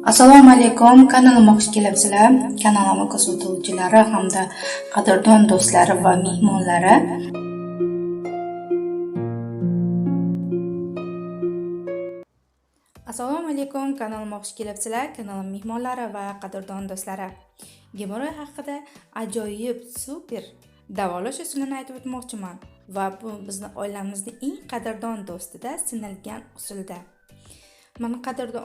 Assalomu alaykum, kanalimga xush kelibsizlar. Kanalimga kuzatuvchilari hamda qadrdon do'stlari va mehmonlari. Assalomu alaykum, kanalimga xush kelibsizlar. Kanalim mehmonlari va qadrdon do'stlari. Gemoroy haqida ajoyib, super davolash usulini aytib o'tmoqchiman va bu bizning oilamizning eng qadrdon do'stida sinalgan usulda. Mana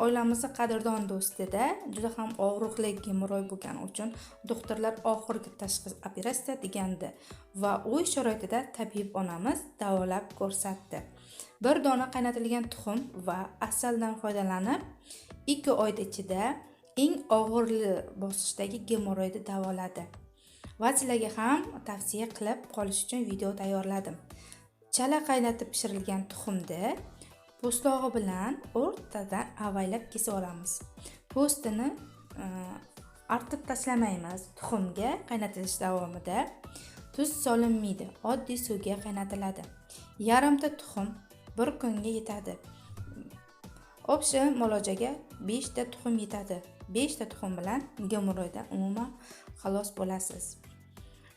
oilamizning qadrdon do'stida juda ham og'riqli gemoroy bo'lgani uchun doktorlar oxirgi tashxis operatsiya degandi va u sharoitida tabib onamiz davolab ko'rsatdi. Bir dona qaynatilgan tuxum va asaldan foydalanib 2 oy ichida eng og'irli bosqichdagi gemoroyni davoladi. Va sizlarga ham tavsiya qilib qolish uchun video tayyorladim. Chala qaynatib pishirilgan tuxumni po'stlog'i bilan o'rtadan avaylab kesib olamiz. Po'stini artib tashlamaymiz. Tuxumga qaynatilish davomida tuz solinmaydi. Oddiy suvga qaynatiladi. Yarimta tuxum 1 kunga yetadi. O'sha muolajaga 5 ta tuxum yetadi. 5 ta tuxum bilan gemoroydan umuman xalos bo'lasiz.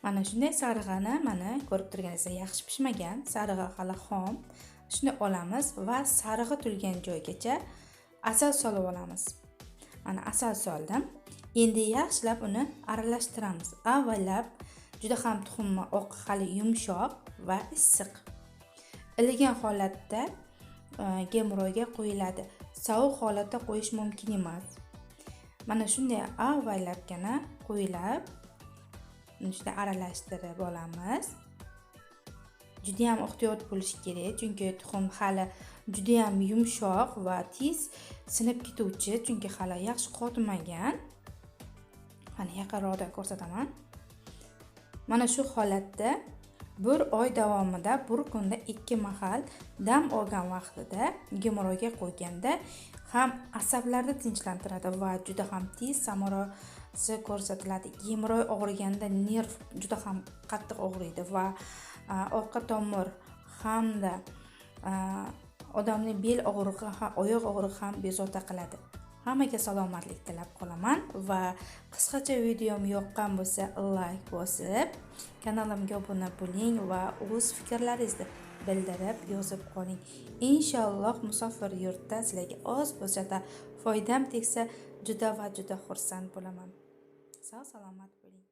Mana shunday sarig'ani mana ko'rib turganingizdek yaxshi pishmagan, sarig'i hali xom. Shuni olamiz va sarig'i to'lgan joygacha asal solib olamiz. Mana asal soldim. Endi yaxshilab uni aralashtiramiz. Avvallab juda ham tuxumni oqi hali yumshoq va issiq. Iligan holatda gemoroyga qo'yiladi. Sovuq holatda qo'yish mumkin emas. Mana shunday avvallabgina qo'yilib, shunday aralashtirib olamiz. Juda ham ehtiyot bo'lish kerak, chunki tuxum hali juda ham yumshoq va tez sinib ketuvchi, chunki hali yaxshi qotmagan. Mana yaqinroqdan ko'rsataman. Mana shu holatda 1 oy davomida 1 kunda 2 mahal dam olgan vaqtida gemoroyga qo'yganda ham asablarni tinchlantiradi va juda ham tez samarasi ko'rsatiladi. Gemoroy og'riganda nerv juda ham qattiq og'riydi va orqa tomir hamda odamning bel og'rig'i, oyoq og'rig'i ham bezovta qiladi. Hammaga salomatlik tilab qolaman va qisqacha videom yoqqan bo'lsa like bosib, kanalimga obuna bo'ling va o'z fikrlaringizni bildirib yozib qoling. Inshaalloh musofir yurtda sizlarga oz bo'lsa-da foydam tegsa juda va juda xursand bo'laman. Sog' salomat bo'ling.